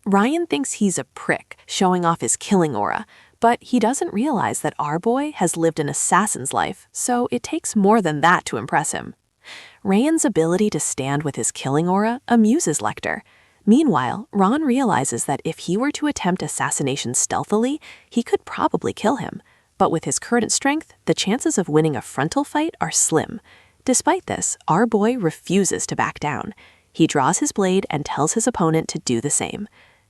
Ryan thinks he's a prick, showing off his killing aura, but he doesn't realize that our boy has lived an assassin's life, so it takes more than that to impress him. Ryan's ability to stand with his killing aura amuses Lecter. Meanwhile, Ron realizes that if he were to attempt assassination stealthily, he could probably kill him. But with his current strength, the chances of winning a frontal fight are slim. Despite this, our boy refuses to back down. He draws his blade and tells his opponent to do the same.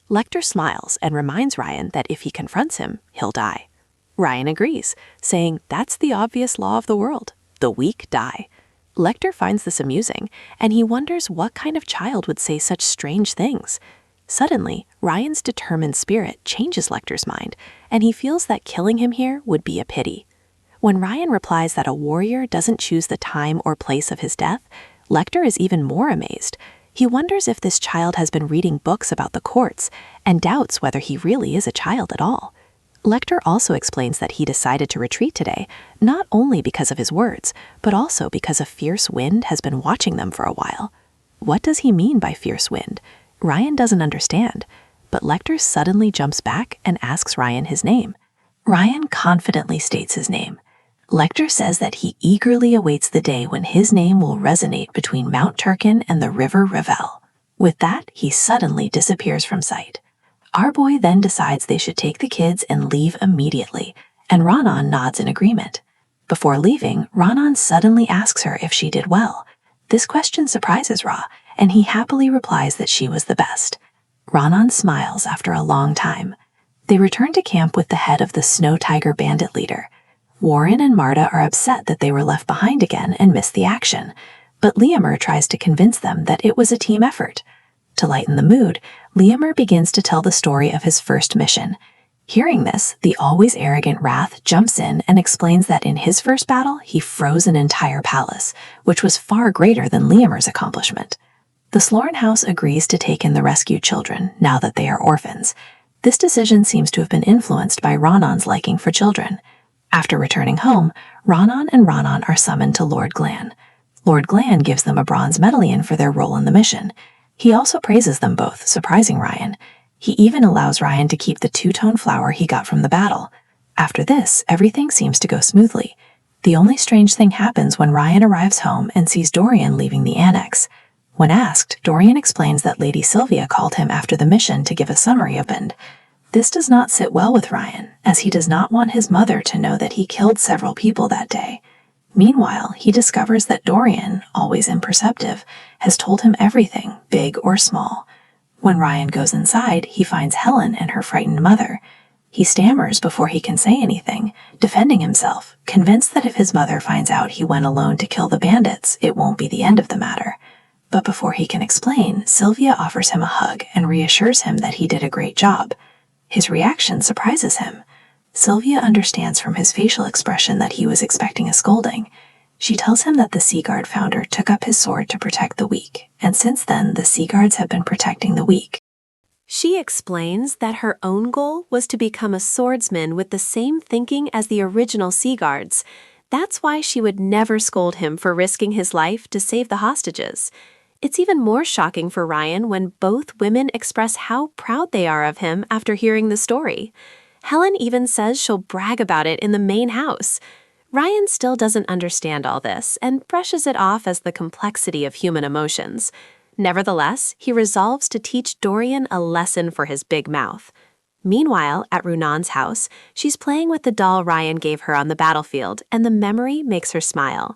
Lecter smiles and reminds Ryan that if he confronts him, he'll die. Ryan agrees, saying that's the obvious law of the world. The weak die. Lecter finds this amusing, and he wonders what kind of child would say such strange things. Suddenly, Ryan's determined spirit changes Lecter's mind, and he feels that killing him here would be a pity. When Ryan replies that a warrior doesn't choose the time or place of his death, Lecter is even more amazed. He wonders if this child has been reading books about the courts and doubts whether he really is a child at all. Lecter also explains that he decided to retreat today, not only because of his words, but also because a fierce wind has been watching them for a while. What does he mean by fierce wind? Ryan doesn't understand, but Lecter suddenly jumps back and asks Ryan his name. Ryan confidently states his name. Lecter says that he eagerly awaits the day when his name will resonate between Mount Turkin and the River Revel. With that, he suddenly disappears from sight. Our boy then decides they should take the kids and leave immediately, and Ronan nods in agreement. Before leaving, Ronan suddenly asks her if she did well. This question surprises Ra, and he happily replies that she was the best. Ronan smiles after a long time. They return to camp with the head of the Snow Tiger bandit leader. Warren and Marta are upset that they were left behind again and missed the action, but Liamer tries to convince them that it was a team effort. To lighten the mood, Liamer begins to tell the story of his first mission. Hearing this, the always arrogant Wrath jumps in and explains that in his first battle, he froze an entire palace, which was far greater than Liamer's accomplishment. The Sloran house agrees to take in the rescued children, now that they are orphans. This decision seems to have been influenced by Ronan's liking for children. After returning home, Ronan and Ronan are summoned to Lord Glan. Lord Glan gives them a bronze medallion for their role in the mission. He also praises them both, surprising Ryan. He even allows Ryan to keep the two-tone flower he got from the battle. After this, everything seems to go smoothly. The only strange thing happens when Ryan arrives home and sees Dorian leaving the annex. When asked, Dorian explains that Lady Sylvia called him after the mission to give a summary of it. This does not sit well with Ryan, as he does not want his mother to know that he killed several people that day. Meanwhile, he discovers that Dorian, always imperceptive, has told him everything, big or small. When Ryan goes inside, he finds Helen and her frightened mother. He stammers before he can say anything, defending himself, convinced that if his mother finds out he went alone to kill the bandits, it won't be the end of the matter. But before he can explain, Sylvia offers him a hug and reassures him that he did a great job. His reaction surprises him. Sylvia understands from his facial expression that he was expecting a scolding. She tells him that the Sea Guard founder took up his sword to protect the weak, and since then the Sea Guards have been protecting the weak. She explains that her own goal was to become a swordsman with the same thinking as the original Sea Guards. That's why she would never scold him for risking his life to save the hostages. It's even more shocking for Ryan when both women express how proud they are of him after hearing the story. Helen even says she'll brag about it in the main house. Ryan still doesn't understand all this and brushes it off as the complexity of human emotions. Nevertheless, he resolves to teach Dorian a lesson for his big mouth. Meanwhile, at Runan's house, she's playing with the doll Ryan gave her on the battlefield, and the memory makes her smile.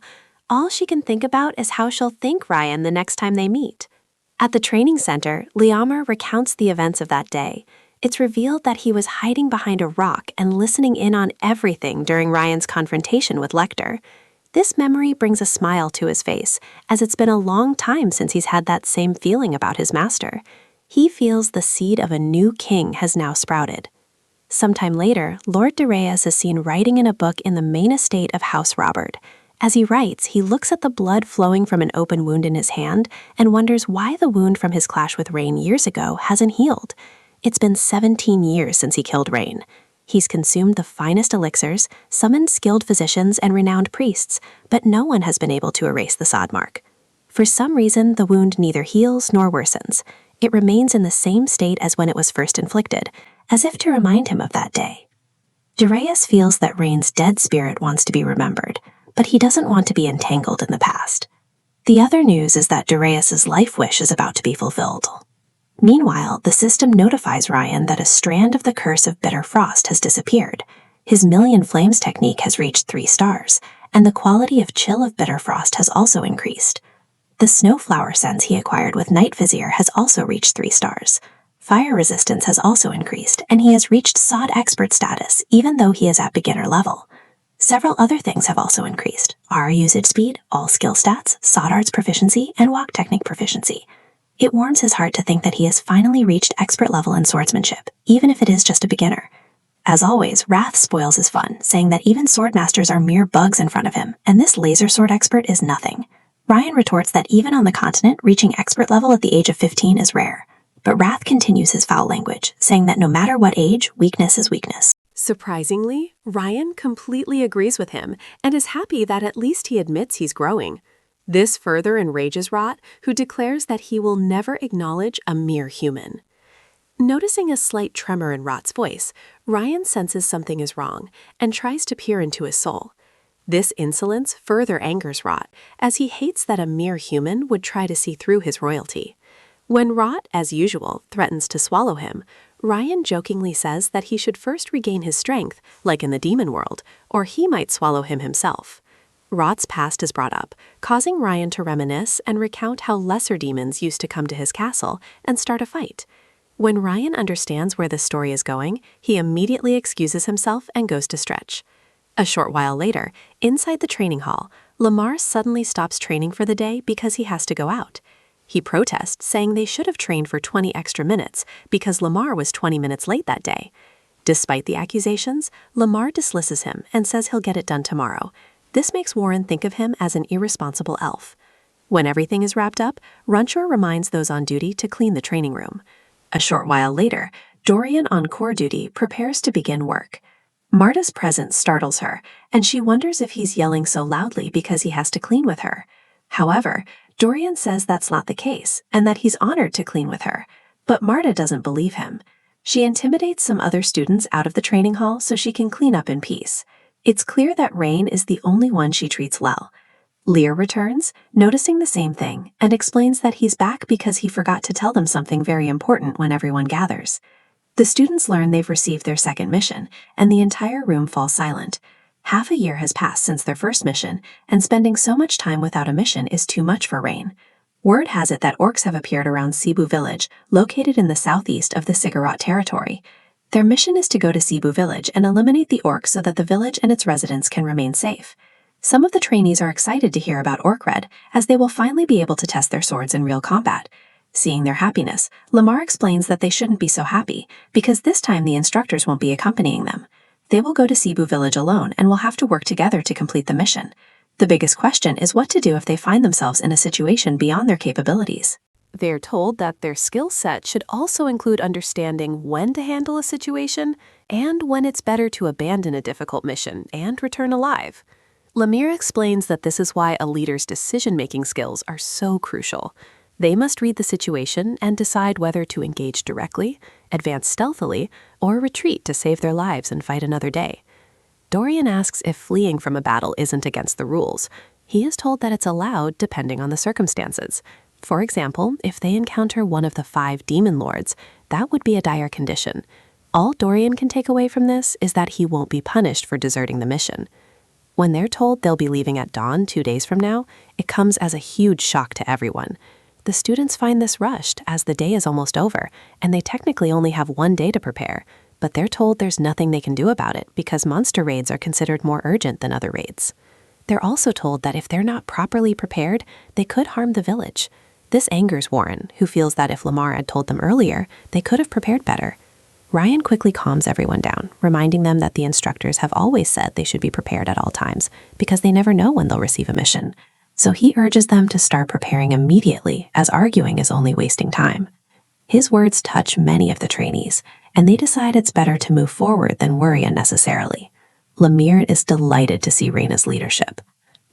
All she can think about is how she'll thank Ryan the next time they meet. At the training center, Liamer recounts the events of that day. It's revealed that he was hiding behind a rock and listening in on everything during Ryan's confrontation with Lecter. This memory brings a smile to his face, as it's been a long time since he's had that same feeling about his master. He feels the seed of a new king has now sprouted. Sometime later, Lord de Reyes is seen writing in a book in the main estate of House Robert. As he writes, he looks at the blood flowing from an open wound in his hand and wonders why the wound from his clash with Rain years ago hasn't healed. It's been 17 years since he killed Rain. He's consumed the finest elixirs, summoned skilled physicians and renowned priests, but no one has been able to erase the sod mark. For some reason, the wound neither heals nor worsens. It remains in the same state as when it was first inflicted, as if to remind him of that day. Darius feels that Rain's dead spirit wants to be remembered, but he doesn't want to be entangled in the past. The other news is that Darius's life wish is about to be fulfilled. Meanwhile, the system notifies Ryan that a strand of the curse of bitter frost has disappeared. His million flames technique has reached 3 stars, and the quality of chill of bitter frost has also increased. The snowflower sense he acquired with Night Vizier has also reached 3 stars. Fire resistance has also increased, and he has reached Sod Expert status even though he is at beginner level. Several other things have also increased: Aura usage speed, all skill stats, Sod Arts proficiency, and walk technique proficiency. It warms his heart to think that he has finally reached expert level in swordsmanship, even if it is just a beginner. As always, Wrath spoils his fun, saying that even swordmasters are mere bugs in front of him, and this laser sword expert is nothing. Ryan retorts that even on the continent, reaching expert level at the age of 15 is rare. But Wrath continues his foul language, saying that no matter what age, weakness is weakness. Surprisingly, Ryan completely agrees with him and is happy that at least he admits he's growing. This further enrages Rot, who declares that he will never acknowledge a mere human. Noticing a slight tremor in Rot's voice, Ryan senses something is wrong and tries to peer into his soul. This insolence further angers Rot, as he hates that a mere human would try to see through his royalty. When Rot, as usual, threatens to swallow him, Ryan jokingly says that he should first regain his strength, like in the demon world, or he might swallow him himself. Rot's past is brought up, causing Ryan to reminisce and recount how lesser demons used to come to his castle and start a fight. When Ryan understands where this story is going, he immediately excuses himself and goes to stretch. A short while later, inside the training hall, Lamar suddenly stops training for the day because he has to go out. He protests, saying they should have trained for 20 extra minutes because Lamar was 20 minutes late that day. Despite the accusations, Lamar dismisses him and says he'll get it done tomorrow. This makes Warren think of him as an irresponsible elf. When everything is wrapped up, Runchor reminds those on duty to clean the training room. A short while later, Dorian on core duty prepares to begin work. Marta's presence startles her, and she wonders if he's yelling so loudly because he has to clean with her. However, Dorian says that's not the case, and that he's honored to clean with her, but Marta doesn't believe him. She intimidates some other students out of the training hall so she can clean up in peace. It's clear that Rain is the only one she treats well. Lear returns, noticing the same thing, and explains that he's back because he forgot to tell them something very important when everyone gathers. The students learn they've received their second mission, and the entire room falls silent. Half a year has passed since their first mission, and spending so much time without a mission is too much for Rain. Word has it that orcs have appeared around Cebu Village, located in the southeast of the Sigurot territory. Their mission is to go to Cebu Village and eliminate the orcs so that the village and its residents can remain safe. Some of the trainees are excited to hear about Orc Red, as they will finally be able to test their swords in real combat. Seeing their happiness, Lamar explains that they shouldn't be so happy, because this time the instructors won't be accompanying them. They will go to Cebu Village alone and will have to work together to complete the mission. The biggest question is what to do if they find themselves in a situation beyond their capabilities. They're told that their skill set should also include understanding when to handle a situation and when it's better to abandon a difficult mission and return alive. Lemire explains that this is why a leader's decision-making skills are so crucial. They must read the situation and decide whether to engage directly, advance stealthily, or retreat to save their lives and fight another day. Dorian asks if fleeing from a battle isn't against the rules. He is told that it's allowed depending on the circumstances. For example, if they encounter one of the 5 demon lords, that would be a dire condition. All Dorian can take away from this is that he won't be punished for deserting the mission. When they're told they'll be leaving at dawn 2 days from now, it comes as a huge shock to everyone. The students find this rushed as the day is almost over, and they technically only have 1 day to prepare, but they're told there's nothing they can do about it because monster raids are considered more urgent than other raids. They're also told that if they're not properly prepared, they could harm the village. This angers Warren, who feels that if Lamar had told them earlier, they could have prepared better. Ryan quickly calms everyone down, reminding them that the instructors have always said they should be prepared at all times because they never know when they'll receive a mission. So he urges them to start preparing immediately, as arguing is only wasting time. His words touch many of the trainees, and they decide it's better to move forward than worry unnecessarily. Lemire is delighted to see Reyna's leadership.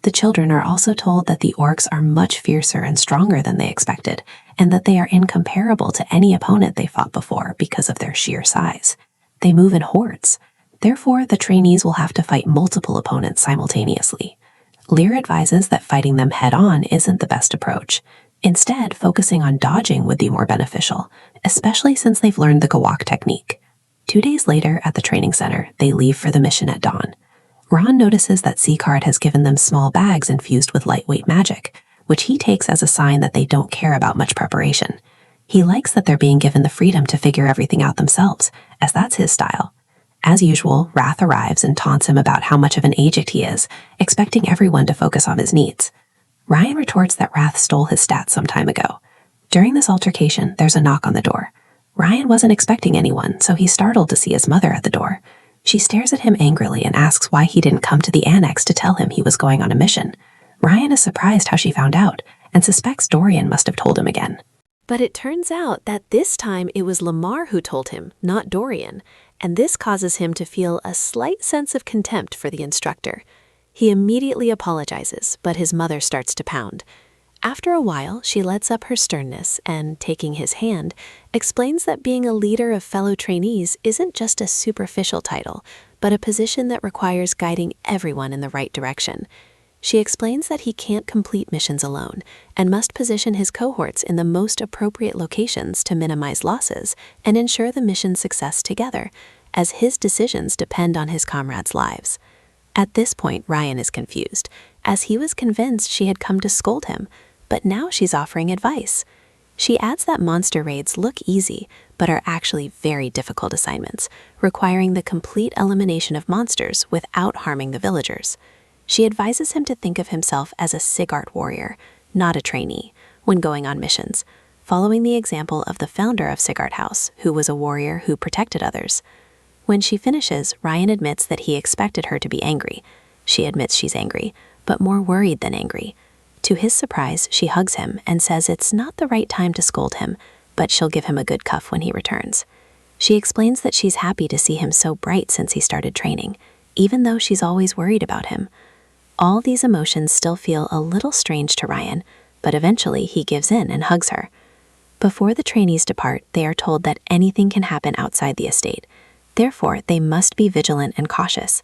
The children are also told that the orcs are much fiercer and stronger than they expected, and that they are incomparable to any opponent they fought before because of their sheer size. They move in hordes. Therefore, the trainees will have to fight multiple opponents simultaneously. Lear advises that fighting them head-on isn't the best approach. Instead, focusing on dodging would be more beneficial, especially since they've learned the Gawak technique. 2 days later, at the training center, they leave for the mission at dawn. Ron notices that Seacard has given them small bags infused with lightweight magic, which he takes as a sign that they don't care about much preparation. He likes that they're being given the freedom to figure everything out themselves, as that's his style. As usual, Wrath arrives and taunts him about how much of an agent he is, expecting everyone to focus on his needs. Ryan retorts that Wrath stole his stats some time ago. During this altercation, there's a knock on the door. Ryan wasn't expecting anyone, so he's startled to see his mother at the door. She stares at him angrily and asks why he didn't come to the annex to tell him he was going on a mission. Ryan is surprised how she found out, and suspects Dorian must have told him again. But it turns out that this time it was Lamar who told him, not Dorian, and this causes him to feel a slight sense of contempt for the instructor. He immediately apologizes, but his mother starts to pound. After a while, she lets up her sternness and, taking his hand, explains that being a leader of fellow trainees isn't just a superficial title, but a position that requires guiding everyone in the right direction. She explains that he can't complete missions alone and must position his cohorts in the most appropriate locations to minimize losses and ensure the mission's success together, as his decisions depend on his comrades' lives. At this point, Ryan is confused, as he was convinced she had come to scold him, but now she's offering advice. She adds that monster raids look easy, but are actually very difficult assignments, requiring the complete elimination of monsters without harming the villagers. She advises him to think of himself as a Sigart warrior, not a trainee, when going on missions, following the example of the founder of Sigart House, who was a warrior who protected others. When she finishes, Ryan admits that he expected her to be angry. She admits she's angry, but more worried than angry. To his surprise, she hugs him and says it's not the right time to scold him, but she'll give him a good cuff when he returns. She explains that she's happy to see him so bright since he started training, even though she's always worried about him. All these emotions still feel a little strange to Ryan, but eventually he gives in and hugs her. Before the trainees depart, they are told that anything can happen outside the estate. Therefore, they must be vigilant and cautious.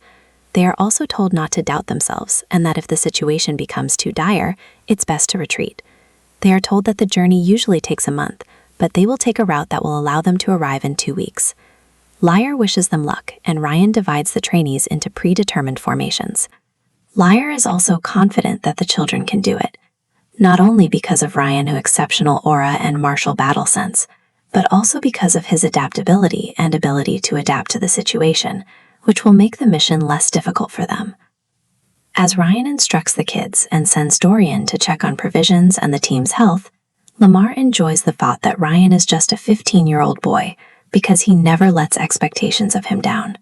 They are also told not to doubt themselves, and that if the situation becomes too dire, it's best to retreat. They are told that the journey usually takes a month, but they will take a route that will allow them to arrive in 2 weeks. Lyre wishes them luck, and Ryan divides the trainees into predetermined formations. Lyre is also confident that the children can do it, not only because of Ryan's exceptional aura and martial battle sense, but also because of his adaptability and ability to adapt to the situation, which will make the mission less difficult for them. As Ryan instructs the kids and sends Dorian to check on provisions and the team's health, Lamar enjoys the thought that Ryan is just a 15-year-old boy because he never lets expectations of him down.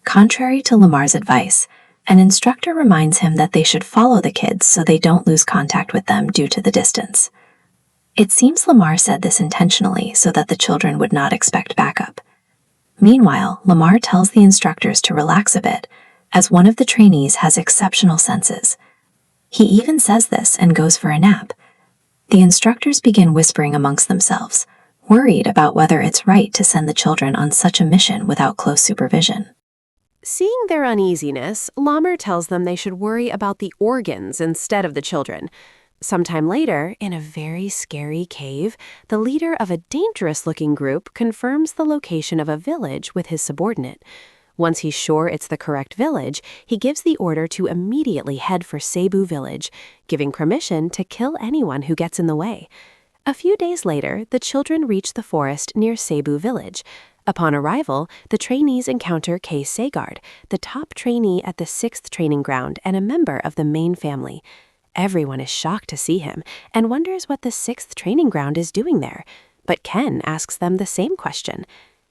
Contrary to Lamar's advice, an instructor reminds him that they should follow the kids so they don't lose contact with them due to the distance. It seems Lamar said this intentionally so that the children would not expect backup. Meanwhile, Lamar tells the instructors to relax a bit, as one of the trainees has exceptional senses. He even says this and goes for a nap. The instructors begin whispering amongst themselves, worried about whether it's right to send the children on such a mission without close supervision. Seeing their uneasiness, Lamar tells them they should worry about the organs instead of the children. Sometime later, in a very scary cave, the leader of a dangerous-looking group confirms the location of a village with his subordinate. Once he's sure it's the correct village, he gives the order to immediately head for Cebu village, giving permission to kill anyone who gets in the way. A few days later, the children reach the forest near Cebu village. Upon arrival, the trainees encounter Kay Sagard, the top trainee at the 6th training ground and a member of the main family. Everyone is shocked to see him and wonders what the 6th training ground is doing there, but Ken asks them the same question.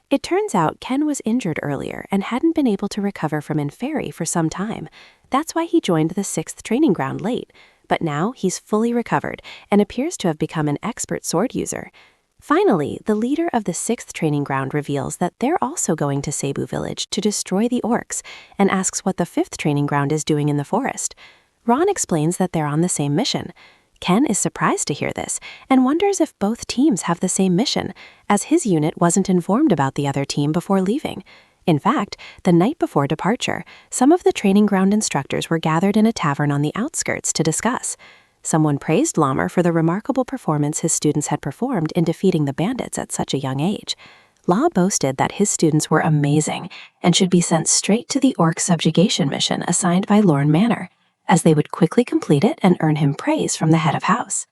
It turns out Ken was injured earlier and hadn't been able to recover from Inferi for some time. That's why he joined the 6th training ground late, but now he's fully recovered and appears to have become an expert sword user. Finally, the leader of the 6th training ground reveals that they're also going to Cebu village to destroy the orcs and asks what the 5th training ground is doing in the forest. Ron explains that they're on the same mission. Ken is surprised to hear this and wonders if both teams have the same mission, as his unit wasn't informed about the other team before leaving. In fact, the night before departure, some of the training ground instructors were gathered in a tavern on the outskirts to discuss. Someone praised Lammer for the remarkable performance his students had performed in defeating the bandits at such a young age. Law boasted that his students were amazing and should be sent straight to the orc subjugation mission assigned by Lorne Manor, as they would quickly complete it and earn him praise from the head of house.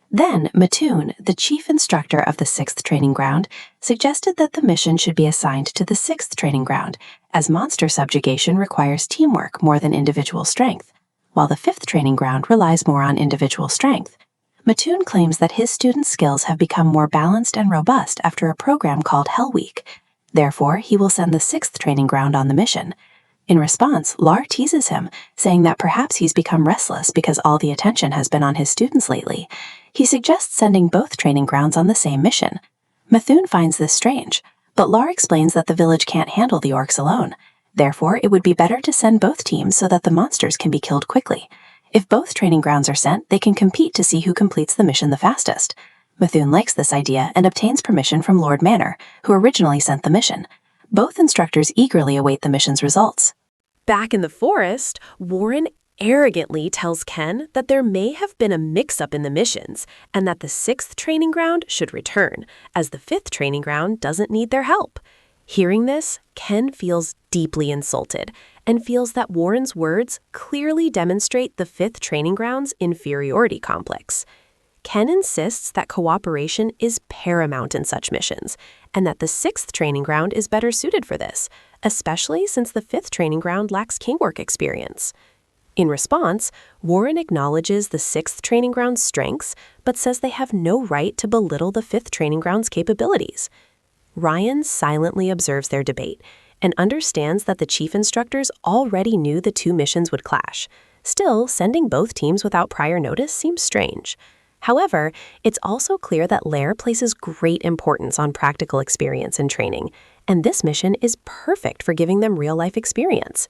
Then, Mattoon, the chief instructor of the 6th Training Ground, suggested that the mission should be assigned to the 6th Training Ground, as monster subjugation requires teamwork more than individual strength, while the 5th Training Ground relies more on individual strength. Mattoon claims that his students' skills have become more balanced and robust after a program called Hell Week. Therefore, he will send the 6th Training Ground on the mission. In response, Lar teases him, saying that perhaps he's become restless because all the attention has been on his students lately. He suggests sending both training grounds on the same mission. Mattoon finds this strange, but Lar explains that the village can't handle the orcs alone. Therefore, it would be better to send both teams so that the monsters can be killed quickly. If both training grounds are sent, they can compete to see who completes the mission the fastest. Mattoon likes this idea and obtains permission from Lord Manor, who originally sent the mission. Both instructors eagerly await the mission's results. Back in the forest, Warren arrogantly tells Ken that there may have been a mix-up in the missions and that the 6th Training Ground should return, as the 5th Training Ground doesn't need their help. Hearing this, Ken feels deeply insulted and feels that Warren's words clearly demonstrate the 5th Training Ground's inferiority complex. Ken insists that cooperation is paramount in such missions, and that the 6th Training Ground is better suited for this, especially since the 5th Training Ground lacks kingwork experience. In response, Warren acknowledges the 6th Training Ground's strengths, but says they have no right to belittle the 5th Training Ground's capabilities. Ryan silently observes their debate and understands that the chief instructors already knew the two missions would clash. Still, sending both teams without prior notice seems strange. However, it's also clear that Lair places great importance on practical experience and training, and this mission is perfect for giving them real-life experience.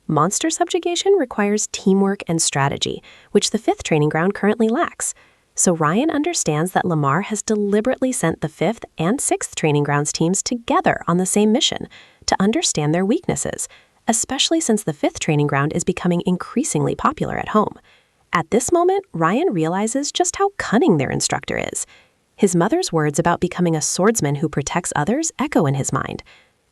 Monster subjugation requires teamwork and strategy, which the 5th Training Ground currently lacks. So Ryan understands that Lamar has deliberately sent the 5th and 6th Training Grounds teams together on the same mission to understand their weaknesses, especially since the 5th Training Ground is becoming increasingly popular at home. At this moment, Ryan realizes just how cunning their instructor is. His mother's words about becoming a swordsman who protects others echo in his mind.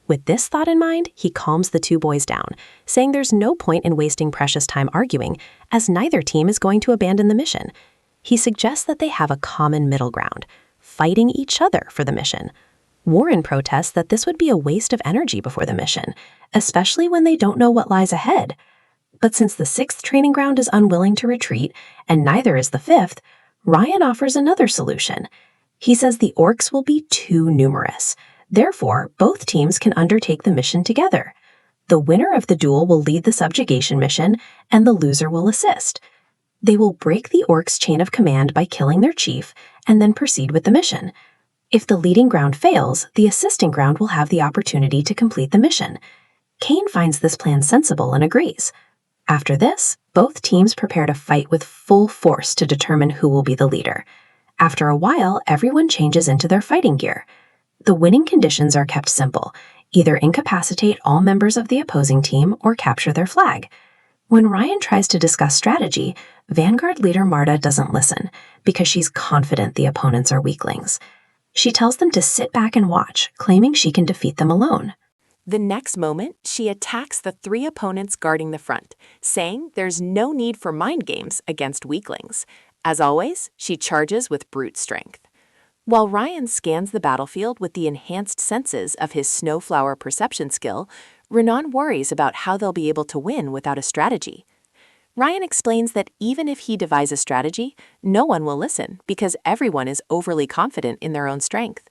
With this thought in mind, he calms the two boys down, saying there's no point in wasting precious time arguing, as neither team is going to abandon the mission. He suggests that they have a common middle ground, fighting each other for the mission. Warren protests that this would be a waste of energy before the mission, especially when they don't know what lies ahead. But since the 6th Training Ground is unwilling to retreat, and neither is the 5th, Ryan offers another solution. He says the orcs will be too numerous. Therefore, both teams can undertake the mission together. The winner of the duel will lead the subjugation mission, and the loser will assist. They will break the orcs' chain of command by killing their chief, and then proceed with the mission. If the leading ground fails, the assisting ground will have the opportunity to complete the mission. Kane finds this plan sensible and agrees. After this, both teams prepare to fight with full force to determine who will be the leader. After a while, everyone changes into their fighting gear. The winning conditions are kept simple: either incapacitate all members of the opposing team or capture their flag. When Ryan tries to discuss strategy, Vanguard leader Marta doesn't listen because she's confident the opponents are weaklings. She tells them to sit back and watch, claiming she can defeat them alone. The next moment, she attacks the 3 opponents guarding the front, saying there's no need for mind games against weaklings. As always, she charges with brute strength. While Ryan scans the battlefield with the enhanced senses of his snowflower perception skill, Renan worries about how they'll be able to win without a strategy. Ryan explains that even if he devises a strategy, no one will listen because everyone is overly confident in their own strength.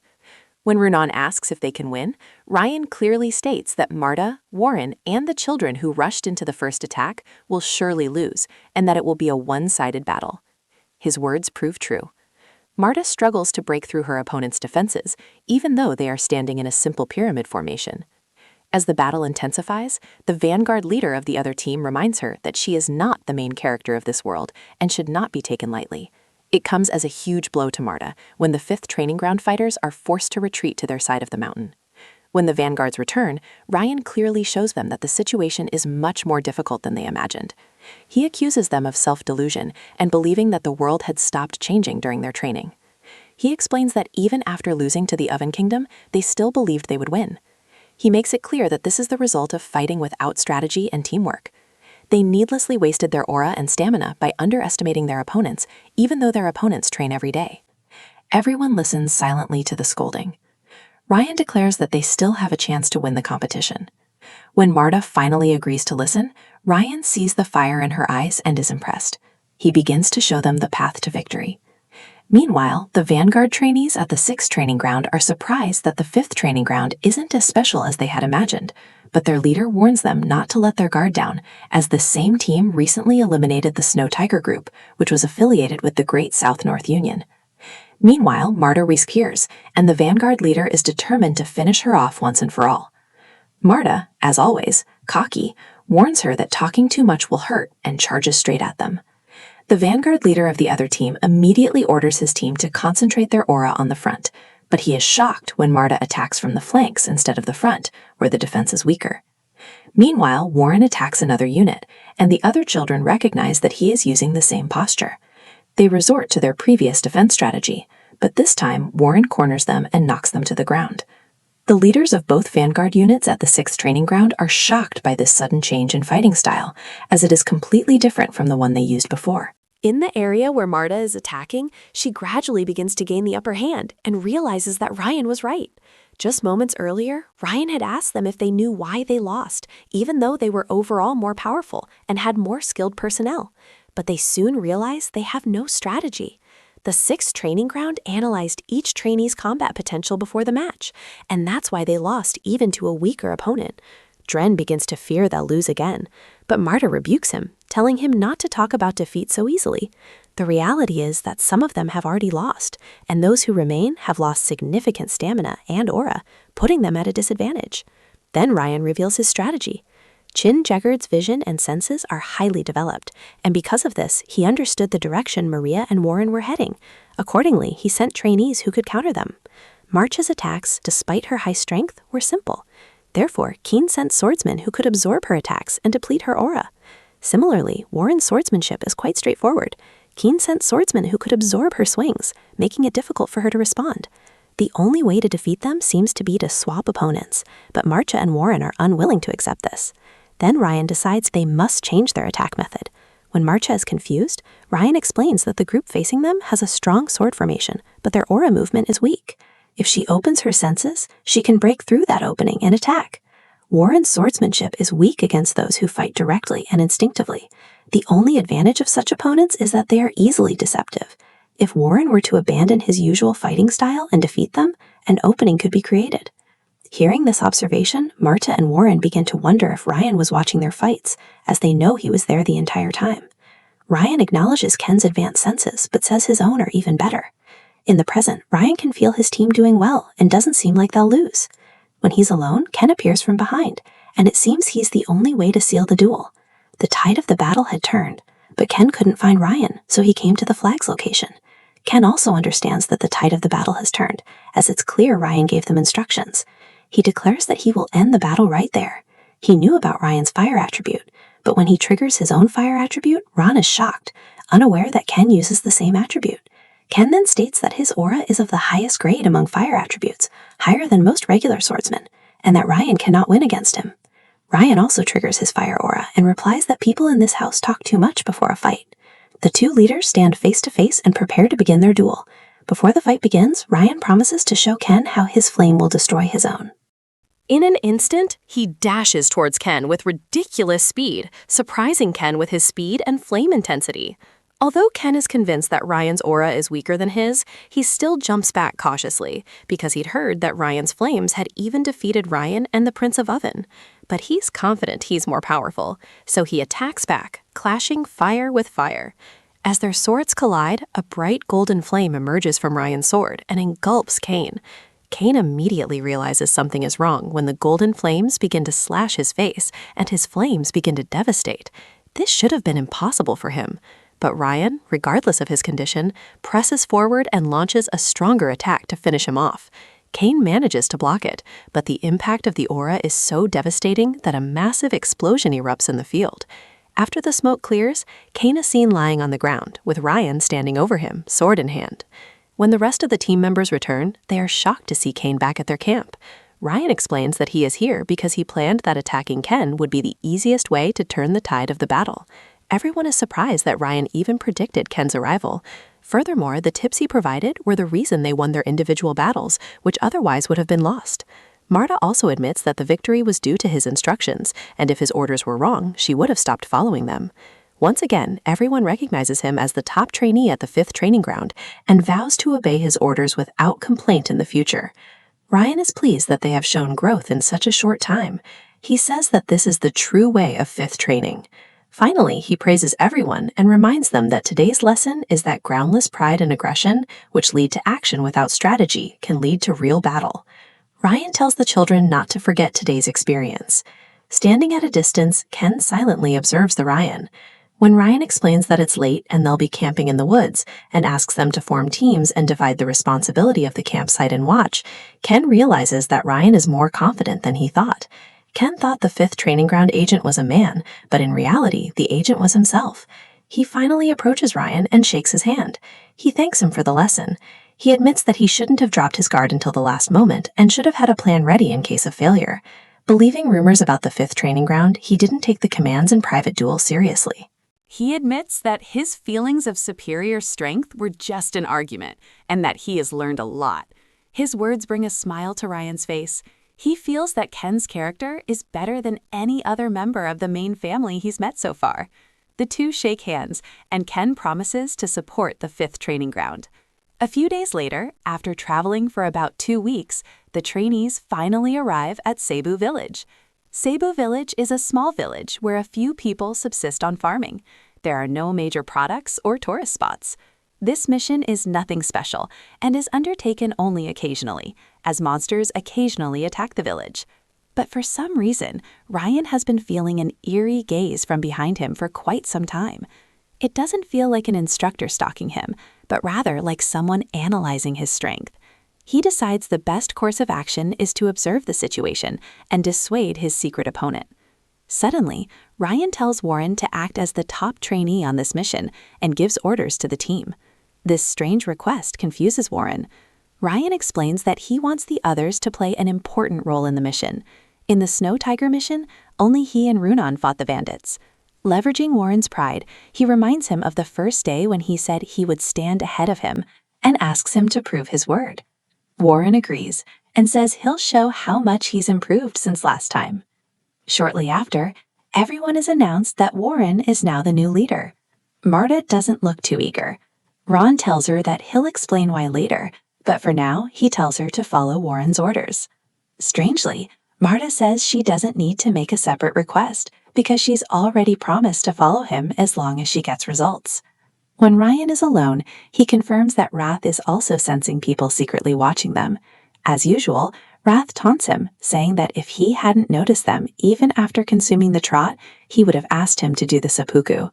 When Renan asks if they can win, Ryan clearly states that Marta, Warren, and the children who rushed into the first attack will surely lose, and that it will be a one-sided battle. His words prove true. Marta struggles to break through her opponent's defenses, even though they are standing in a simple pyramid formation. As the battle intensifies, the vanguard leader of the other team reminds her that she is not the main character of this world and should not be taken lightly. It comes as a huge blow to Marta when the 5th Training Ground fighters are forced to retreat to their side of the mountain. When the vanguards return, Ryan clearly shows them that the situation is much more difficult than they imagined. He accuses them of self-delusion and believing that the world had stopped changing during their training. He explains that even after losing to the Oven Kingdom, they still believed they would win. He makes it clear that this is the result of fighting without strategy and teamwork. They needlessly wasted their aura and stamina by underestimating their opponents, even though their opponents train every day. Everyone listens silently to the scolding. Ryan declares that they still have a chance to win the competition. When Marta finally agrees to listen, Ryan sees the fire in her eyes and is impressed. He begins to show them the path to victory. Meanwhile, the Vanguard trainees at the 6th Training Ground are surprised that the 5th Training Ground isn't as special as they had imagined, but their leader warns them not to let their guard down, as the same team recently eliminated the Snow Tiger Group, which was affiliated with the Great South-North Union. Meanwhile, Marta reappears, and the Vanguard leader is determined to finish her off once and for all. Marta, as always, cocky, warns her that talking too much will hurt and charges straight at them. The Vanguard leader of the other team immediately orders his team to concentrate their aura on the front, but he is shocked when Marta attacks from the flanks instead of the front, where the defense is weaker. Meanwhile, Warren attacks another unit, and the other children recognize that he is using the same posture. They resort to their previous defense strategy, but this time Warren corners them and knocks them to the ground. The leaders of both Vanguard units at the 6th Training Ground are shocked by this sudden change in fighting style, as it is completely different from the one they used before. In the area where Marta is attacking, she gradually begins to gain the upper hand and realizes that Ryan was right. Just moments earlier, Ryan had asked them if they knew why they lost, even though they were overall more powerful and had more skilled personnel. But they soon realize they have no strategy. The 6th Training Ground analyzed each trainee's combat potential before the match, and that's why they lost even to a weaker opponent. Dren begins to fear they'll lose again, but Marta rebukes him, telling him not to talk about defeat so easily. The reality is that some of them have already lost, and those who remain have lost significant stamina and aura, putting them at a disadvantage. Then Ryan reveals his strategy. Chin Jeggard's vision and senses are highly developed, and because of this, he understood the direction Maria and Warren were heading. Accordingly, he sent trainees who could counter them. Marcha's attacks, despite her high strength, were simple. Therefore, Keen sent swordsmen who could absorb her attacks and deplete her aura. Similarly, Warren's swordsmanship is quite straightforward. Keen sent swordsmen who could absorb her swings, making it difficult for her to respond. The only way to defeat them seems to be to swap opponents, but Marcha and Warren are unwilling to accept this. Then Ryan decides they must change their attack method. When Marcha is confused, Ryan explains that the group facing them has a strong sword formation, but their aura movement is weak. If she opens her senses, she can break through that opening and attack. Warren's swordsmanship is weak against those who fight directly and instinctively. The only advantage of such opponents is that they are easily deceptive. If Warren were to abandon his usual fighting style and defeat them, an opening could be created. Hearing this observation, Marta and Warren begin to wonder if Ryan was watching their fights, as they know he was there the entire time. Ryan acknowledges Ken's advanced senses, but says his own are even better. In the present, Ryan can feel his team doing well and doesn't seem like they'll lose. When he's alone, Ken appears from behind, and it seems he's the only way to seal the duel. The tide of the battle had turned, but Ken couldn't find Ryan, so he came to the flag's location. Ken also understands that the tide of the battle has turned, as it's clear Ryan gave them instructions. He declares that he will end the battle right there. He knew about Ryan's fire attribute, but when he triggers his own fire attribute, Ron is shocked, unaware that Ken uses the same attribute. Ken then states that his aura is of the highest grade among fire attributes, higher than most regular swordsmen, and that Ryan cannot win against him. Ryan also triggers his fire aura and replies that people in this house talk too much before a fight. The two leaders stand face to face and prepare to begin their duel. Before the fight begins, Ryan promises to show Ken how his flame will destroy his own. In an instant, he dashes towards Ken with ridiculous speed, surprising Ken with his speed and flame intensity. Although Ken is convinced that Ryan's aura is weaker than his, he still jumps back cautiously, because he'd heard that Ryan's flames had even defeated Ryan and the Prince of Oven. But he's confident he's more powerful, so he attacks back, clashing fire with fire. As their swords collide, a bright golden flame emerges from Ryan's sword and engulfs Kane. Kane immediately realizes something is wrong when the golden flames begin to slash his face and his flames begin to devastate. This should have been impossible for him. But Ryan, regardless of his condition, presses forward and launches a stronger attack to finish him off. Kane manages to block it, but the impact of the aura is so devastating that a massive explosion erupts in the field. After the smoke clears, Kane is seen lying on the ground, with Ryan standing over him, sword in hand. When the rest of the team members return, they are shocked to see Kane back at their camp. Ryan explains that he is here because he planned that attacking Ken would be the easiest way to turn the tide of the battle. Everyone is surprised that Ryan even predicted Ken's arrival. Furthermore, the tips he provided were the reason they won their individual battles, which otherwise would have been lost. Marta also admits that the victory was due to his instructions, and if his orders were wrong, she would have stopped following them. Once again, everyone recognizes him as the top trainee at the 5th training ground and vows to obey his orders without complaint in the future. Ryan is pleased that they have shown growth in such a short time. He says that this is the true way of 5th training. Finally, he praises everyone and reminds them that today's lesson is that groundless pride and aggression, which lead to action without strategy, can lead to real battle. Ryan tells the children not to forget today's experience. Standing at a distance, Ken silently observes the Ryan. When Ryan explains that it's late and they'll be camping in the woods and asks them to form teams and divide the responsibility of the campsite and watch, Ken realizes that Ryan is more confident than he thought. Ken thought the 5th training ground agent was a man, but in reality, the agent was himself. He finally approaches Ryan and shakes his hand. He thanks him for the lesson. He admits that he shouldn't have dropped his guard until the last moment and should have had a plan ready in case of failure. Believing rumors about the 5th training ground, he didn't take the commands in private duel seriously. He admits that his feelings of superior strength were just an argument, and that he has learned a lot. His words bring a smile to Ryan's face. He feels that Ken's character is better than any other member of the main family he's met so far. The two shake hands, and Ken promises to support the 5th training ground. A few days later, after traveling for about 2 weeks, the trainees finally arrive at Cebu Village. Cebu Village is a small village where a few people subsist on farming. There are no major products or tourist spots. This mission is nothing special and is undertaken only occasionally, as monsters occasionally attack the village. But for some reason, Ryan has been feeling an eerie gaze from behind him for quite some time. It doesn't feel like an instructor stalking him, but rather like someone analyzing his strength. He decides the best course of action is to observe the situation and dissuade his secret opponent. Suddenly, Ryan tells Warren to act as the top trainee on this mission and gives orders to the team. This strange request confuses Warren. Ryan explains that he wants the others to play an important role in the mission. In the Snow Tiger mission, only he and Runan fought the bandits. Leveraging Warren's pride, he reminds him of the first day when he said he would stand ahead of him and asks him to prove his word. Warren agrees and says he'll show how much he's improved since last time. Shortly after, everyone is announced that Warren is now the new leader. Marta doesn't look too eager. Ron tells her that he'll explain why later, but for now, he tells her to follow Warren's orders. Strangely, Marta says she doesn't need to make a separate request because she's already promised to follow him as long as she gets results. When Ryan is alone, he confirms that Wrath is also sensing people secretly watching them. As usual, Wrath taunts him, saying that if he hadn't noticed them even after consuming the trot, he would have asked him to do the seppuku.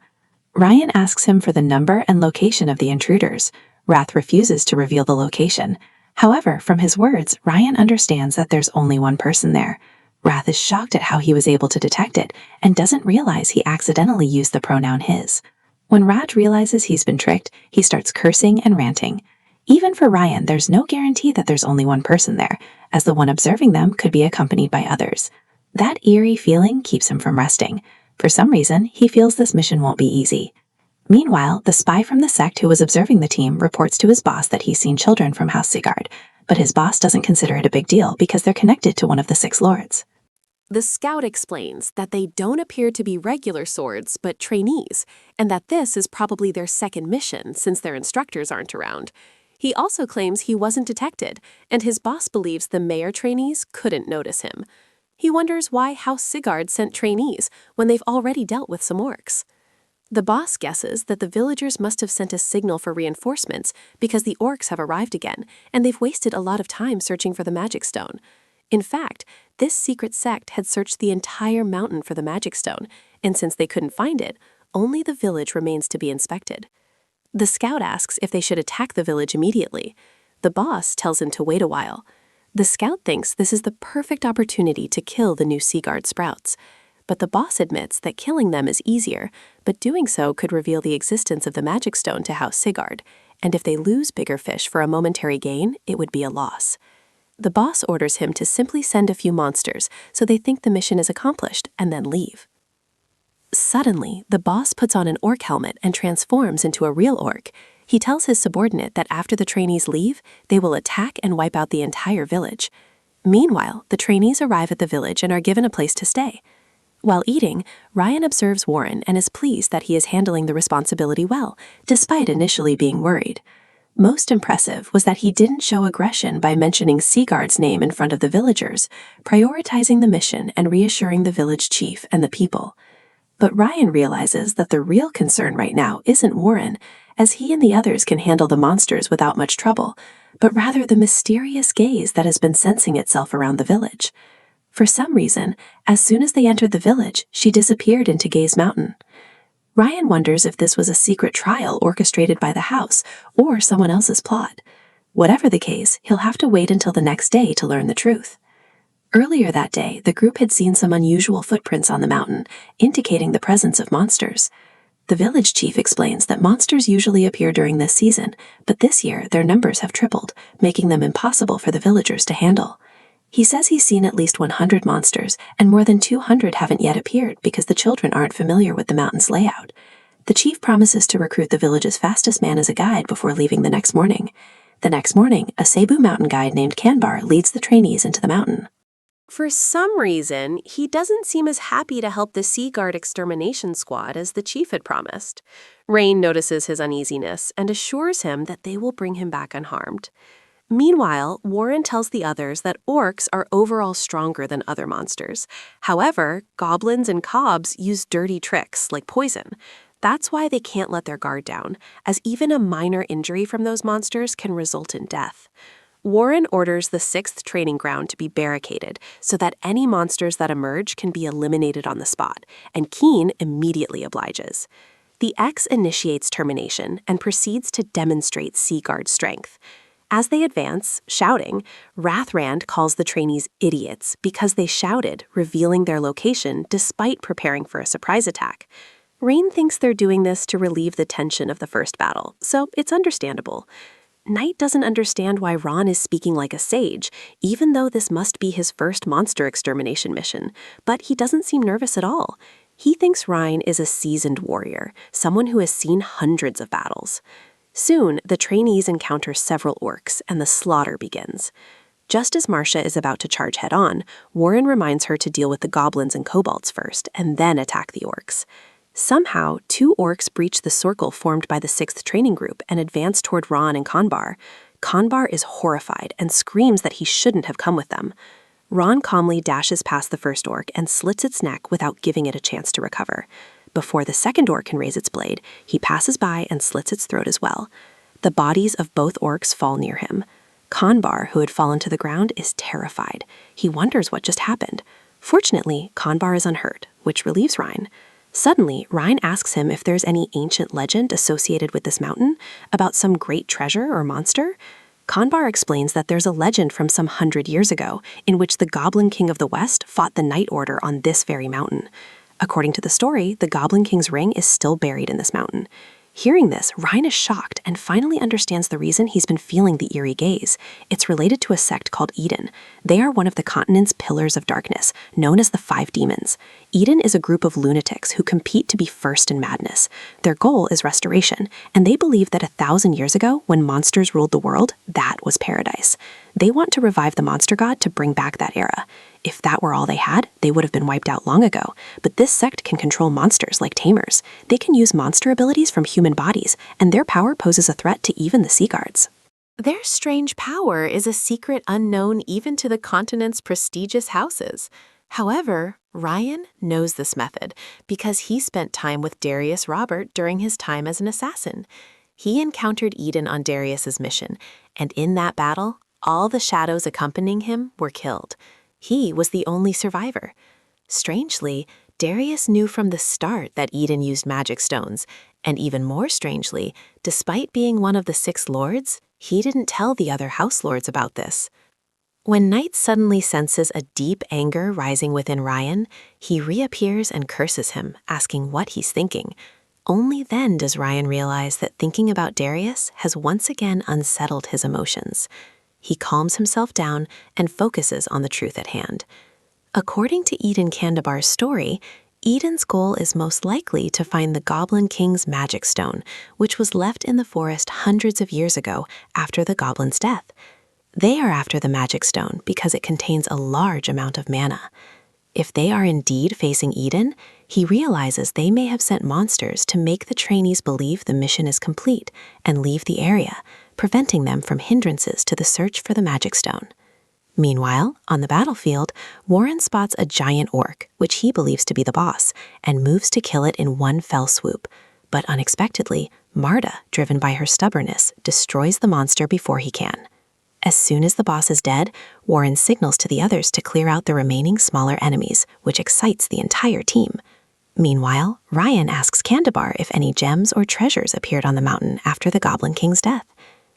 Ryan asks him for the number and location of the intruders. Wrath refuses to reveal the location. However, from his words, Ryan understands that there's only one person there. Wrath is shocked at how he was able to detect it and doesn't realize he accidentally used the pronoun his. When Raj realizes he's been tricked, he starts cursing and ranting. Even for Ryan, there's no guarantee that there's only one person there, as the one observing them could be accompanied by others. That eerie feeling keeps him from resting. For some reason, he feels this mission won't be easy. Meanwhile, the spy from the sect who was observing the team reports to his boss that he's seen children from House Sigard, but his boss doesn't consider it a big deal because they're connected to one of the 6 lords. The scout explains that they don't appear to be regular swords, but trainees, and that this is probably their second mission since their instructors aren't around. He also claims he wasn't detected, and his boss believes the mayor trainees couldn't notice him. He wonders why House Sigard sent trainees when they've already dealt with some orcs. The boss guesses that the villagers must have sent a signal for reinforcements because the orcs have arrived again, and they've wasted a lot of time searching for the magic stone. In fact, this secret sect had searched the entire mountain for the magic stone, and since they couldn't find it, only the village remains to be inspected. The scout asks if they should attack the village immediately. The boss tells him to wait a while. The scout thinks this is the perfect opportunity to kill the new Seaguard sprouts. But the boss admits that killing them is easier, but doing so could reveal the existence of the magic stone to House Sigard, and if they lose bigger fish for a momentary gain, it would be a loss. The boss orders him to simply send a few monsters so they think the mission is accomplished and then leave. Suddenly, the boss puts on an orc helmet and transforms into a real orc. He tells his subordinate that after the trainees leave, they will attack and wipe out the entire village. Meanwhile, the trainees arrive at the village and are given a place to stay. While eating, Ryan observes Warren and is pleased that he is handling the responsibility well, despite initially being worried. Most impressive was that he didn't show aggression by mentioning Seagard's name in front of the villagers, prioritizing the mission and reassuring the village chief and the people. But Ryan realizes that the real concern right now isn't Warren, as he and the others can handle the monsters without much trouble, but rather the mysterious gaze that has been sensing itself around the village. For some reason, as soon as they entered the village, she disappeared into Gaze Mountain. Ryan wonders if this was a secret trial orchestrated by the house or someone else's plot. Whatever the case, he'll have to wait until the next day to learn the truth. Earlier that day, the group had seen some unusual footprints on the mountain, indicating the presence of monsters. The village chief explains that monsters usually appear during this season, but this year their numbers have tripled, making them impossible for the villagers to handle. He says he's seen at least 100 monsters, and more than 200 haven't yet appeared because the children aren't familiar with the mountain's layout. The chief promises to recruit the village's fastest man as a guide before leaving the next morning. The next morning, a Cebu mountain guide named Kanbar leads the trainees into the mountain. For some reason, he doesn't seem as happy to help the Seaguard extermination squad as the chief had promised. Rain notices his uneasiness and assures him that they will bring him back unharmed. Meanwhile, Warren tells the others that orcs are overall stronger than other monsters. However, goblins and cobs use dirty tricks like poison. That's why they can't let their guard down, as even a minor injury from those monsters can result in death. Warren orders the 6th training ground to be barricaded so that any monsters that emerge can be eliminated on the spot, and Keen immediately obliges. The X initiates termination and proceeds to demonstrate Seaguard's strength. As they advance, shouting, Rathrand calls the trainees idiots because they shouted, revealing their location despite preparing for a surprise attack. Rain thinks they're doing this to relieve the tension of the first battle, so it's understandable. Knight doesn't understand why Ron is speaking like a sage, even though this must be his first monster extermination mission, but he doesn't seem nervous at all. He thinks Ryan is a seasoned warrior, someone who has seen hundreds of battles. Soon, the trainees encounter several orcs, and the slaughter begins. Just as Marcia is about to charge head-on, Warren reminds her to deal with the goblins and kobolds first, and then attack the orcs. Somehow, 2 orcs breach the circle formed by the 6th training group and advance toward Ron and Kanbar. Kanbar is horrified and screams that he shouldn't have come with them. Ron calmly dashes past the first orc and slits its neck without giving it a chance to recover. Before the second orc can raise its blade, he passes by and slits its throat as well. The bodies of both orcs fall near him. Kanbar, who had fallen to the ground, is terrified. He wonders what just happened. Fortunately, Kanbar is unhurt, which relieves Ryan. Suddenly, Ryan asks him if there's any ancient legend associated with this mountain, about some great treasure or monster. Kanbar explains that there's a legend from some 100 years ago in which the Goblin King of the West fought the Night Order on this very mountain. According to the story, the Goblin King's ring is still buried in this mountain. Hearing this, Ryan is shocked and finally understands the reason he's been feeling the eerie gaze. It's related to a sect called Eden. They are one of the continent's pillars of darkness, known as the 5 Demons. Eden is a group of lunatics who compete to be first in madness. Their goal is restoration, and they believe that 1,000 years ago, when monsters ruled the world, that was paradise. They want to revive the monster god to bring back that era. If that were all they had, they would have been wiped out long ago. But this sect can control monsters like tamers. They can use monster abilities from human bodies, and their power poses a threat to even the Seaguards. Their strange power is a secret unknown even to the continent's prestigious houses. However, Ryan knows this method because he spent time with Darius Robert during his time as an assassin. He encountered Eden on Darius's mission, and in that battle, all the shadows accompanying him were killed. He was the only survivor. Strangely, Darius knew from the start that Eden used magic stones, and even more strangely, despite being one of the 6 lords, he didn't tell the other house lords about this. When Knight suddenly senses a deep anger rising within Ryan, he reappears and curses him, asking what he's thinking. Only then does Ryan realize that thinking about Darius has once again unsettled his emotions. He calms himself down and focuses on the truth at hand. According to Eden Candabar's story, Eden's goal is most likely to find the Goblin King's magic stone, which was left in the forest hundreds of years ago after the goblin's death. They are after the magic stone because it contains a large amount of mana. If they are indeed facing Eden, he realizes they may have sent monsters to make the trainees believe the mission is complete and leave the area, preventing them from hindrances to the search for the magic stone. Meanwhile, on the battlefield, Warren spots a giant orc, which he believes to be the boss, and moves to kill it in one fell swoop. But unexpectedly, Marta, driven by her stubbornness, destroys the monster before he can. As soon as the boss is dead, Warren signals to the others to clear out the remaining smaller enemies, which excites the entire team. Meanwhile, Ryan asks Candabar if any gems or treasures appeared on the mountain after the Goblin King's death.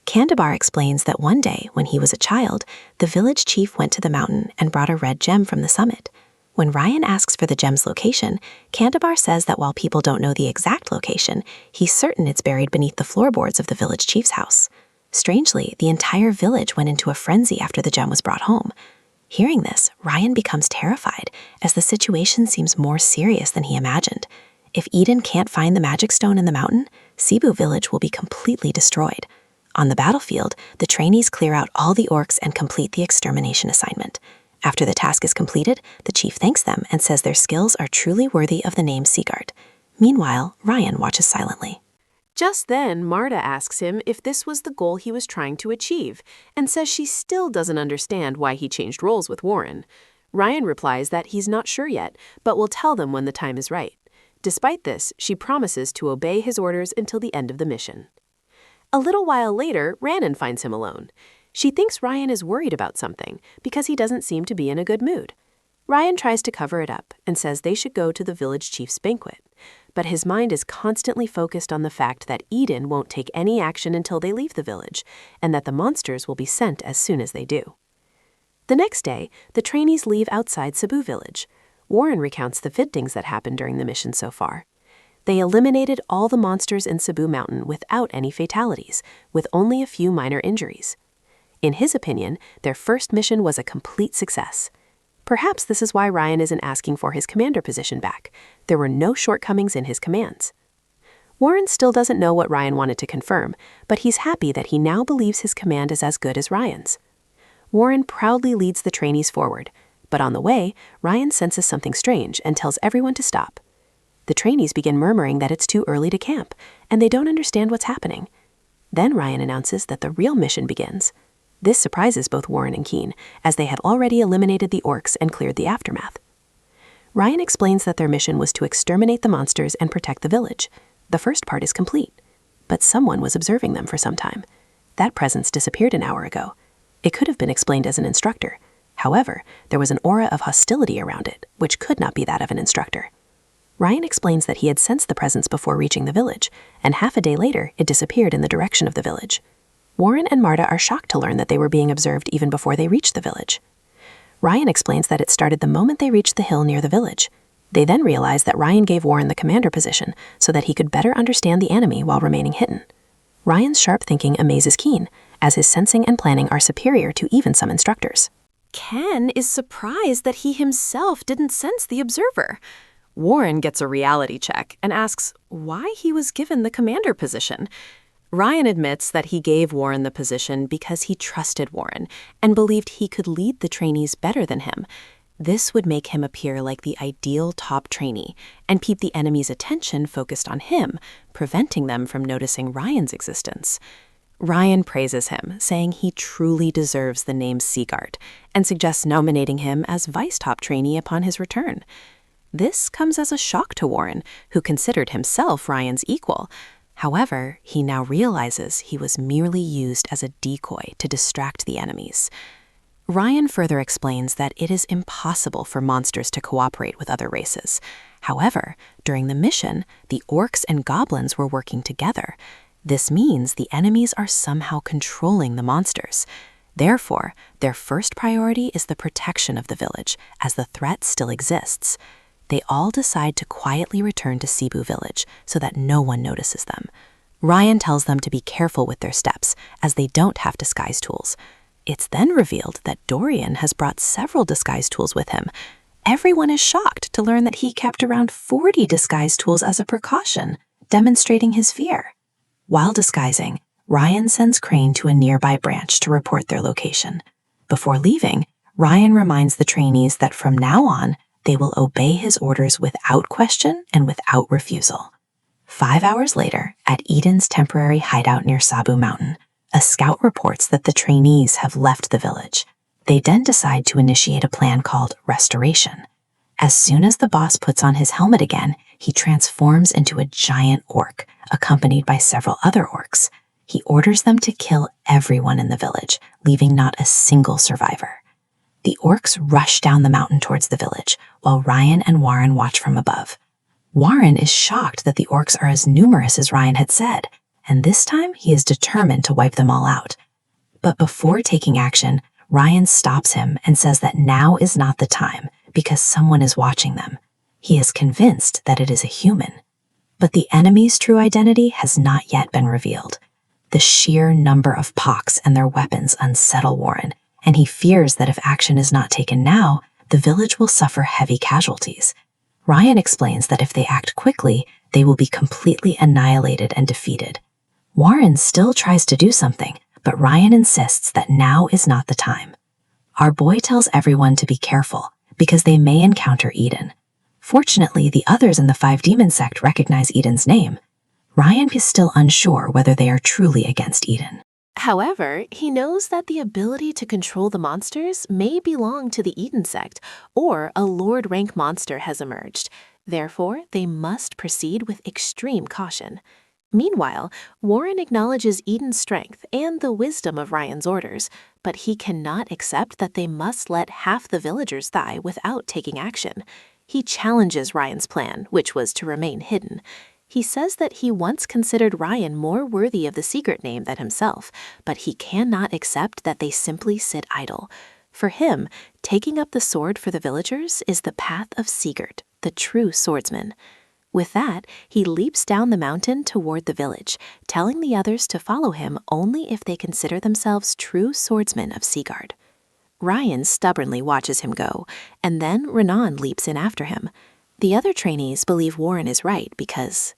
Candabar explains that one day, when he was a child, the village chief went to the mountain and brought a red gem from the summit. When Ryan asks for the gem's location, Candabar says that while people don't know the exact location, he's certain it's buried beneath the floorboards of the village chief's house. Strangely, the entire village went into a frenzy after the gem was brought home. Hearing this, Ryan becomes terrified, as the situation seems more serious than he imagined. If Eden can't find the magic stone in the mountain, Cebu village will be completely destroyed. On the battlefield, the trainees clear out all the orcs and complete the extermination assignment. After the task is completed, the chief thanks them and says their skills are truly worthy of the name Seagard. Meanwhile, Ryan watches silently. Just then, Marta asks him if this was the goal he was trying to achieve, and says she still doesn't understand why he changed roles with Warren. Ryan replies that he's not sure yet, but will tell them when the time is right. Despite this, she promises to obey his orders until the end of the mission. A little while later, Rhiannon finds him alone. She thinks Ryan is worried about something because he doesn't seem to be in a good mood. Ryan tries to cover it up and says they should go to the village chief's banquet. But his mind is constantly focused on the fact that Eden won't take any action until they leave the village, and that the monsters will be sent as soon as they do. The next day, the trainees leave outside Cebu village. Warren recounts the fittings that happened during the mission so far. They eliminated all the monsters in Cebu Mountain without any fatalities, with only a few minor injuries. In his opinion, their first mission was a complete success. Perhaps this is why Ryan isn't asking for his commander position back. There were no shortcomings in his commands. Warren still doesn't know what Ryan wanted to confirm, but he's happy that he now believes his command is as good as Ryan's. Warren proudly leads the trainees forward, but on the way, Ryan senses something strange and tells everyone to stop. The trainees begin murmuring that it's too early to camp, and they don't understand what's happening. Then Ryan announces that the real mission begins. This surprises both Warren and Keen, as they had already eliminated the orcs and cleared the aftermath. Ryan explains that their mission was to exterminate the monsters and protect the village. The first part is complete, but someone was observing them for some time. That presence disappeared an hour ago. It could have been explained as an instructor. However, there was an aura of hostility around it, which could not be that of an instructor. Ryan explains that he had sensed the presence before reaching the village, and half a day later, it disappeared in the direction of the village. Warren and Marta are shocked to learn that they were being observed even before they reached the village. Ryan explains that it started the moment they reached the hill near the village. They then realize that Ryan gave Warren the commander position so that he could better understand the enemy while remaining hidden. Ryan's sharp thinking amazes Keen, as his sensing and planning are superior to even some instructors. Ken is surprised that he himself didn't sense the observer. Warren gets a reality check and asks why he was given the commander position. Ryan admits that he gave Warren the position because he trusted Warren and believed he could lead the trainees better than him. This would make him appear like the ideal top trainee and keep the enemy's attention focused on him, preventing them from noticing Ryan's existence. Ryan praises him, saying he truly deserves the name Seaguard, and suggests nominating him as vice top trainee upon his return. This comes as a shock to Warren, who considered himself Ryan's equal. However, he now realizes he was merely used as a decoy to distract the enemies. Ryan further explains that it is impossible for monsters to cooperate with other races. However, during the mission, the orcs and goblins were working together. This means the enemies are somehow controlling the monsters. Therefore, their first priority is the protection of the village, as the threat still exists. They all decide to quietly return to Cebu Village so that no one notices them. Ryan tells them to be careful with their steps, as they don't have disguise tools. It's then revealed that Dorian has brought several disguise tools with him. Everyone is shocked to learn that he kept around 40 disguise tools as a precaution, demonstrating his fear. While disguising, Ryan sends Crane to a nearby branch to report their location. Before leaving, Ryan reminds the trainees that from now on, they will obey his orders without question and without refusal. 5 hours later, at Eden's temporary hideout near Sabu Mountain, a scout reports that the trainees have left the village. They then decide to initiate a plan called Restoration. As soon as the boss puts on his helmet again, he transforms into a giant orc, accompanied by several other orcs. He orders them to kill everyone in the village, leaving not a single survivor. The orcs rush down the mountain towards the village, while Ryan and Warren watch from above. Warren is shocked that the orcs are as numerous as Ryan had said, and this time he is determined to wipe them all out. But before taking action, Ryan stops him and says that now is not the time because someone is watching them. He is convinced that it is a human. But the enemy's true identity has not yet been revealed. The sheer number of pox and their weapons unsettle Warren, and he fears that if action is not taken now, the village will suffer heavy casualties. Ryan explains that if they act quickly, they will be completely annihilated and defeated. Warren still tries to do something, but Ryan insists that now is not the time. Our boy tells everyone to be careful, because they may encounter Eden. Fortunately, the others in the Five Demon sect recognize Eden's name. Ryan is still unsure whether they are truly against Eden. However, he knows that the ability to control the monsters may belong to the Eden sect, or a Lord rank monster has emerged. Therefore, they must proceed with extreme caution. Meanwhile, Warren acknowledges Eden's strength and the wisdom of Ryan's orders, but he cannot accept that they must let half the villagers die without taking action. He challenges Ryan's plan, which was to remain hidden. He says that he once considered Ryan more worthy of the secret name than himself, but he cannot accept that they simply sit idle. For him, taking up the sword for the villagers is the path of Sigurd, the true swordsman. With that, he leaps down the mountain toward the village, telling the others to follow him only if they consider themselves true swordsmen of Sigurd. Ryan stubbornly watches him go, and then Renan leaps in after him. The other trainees believe Warren is right because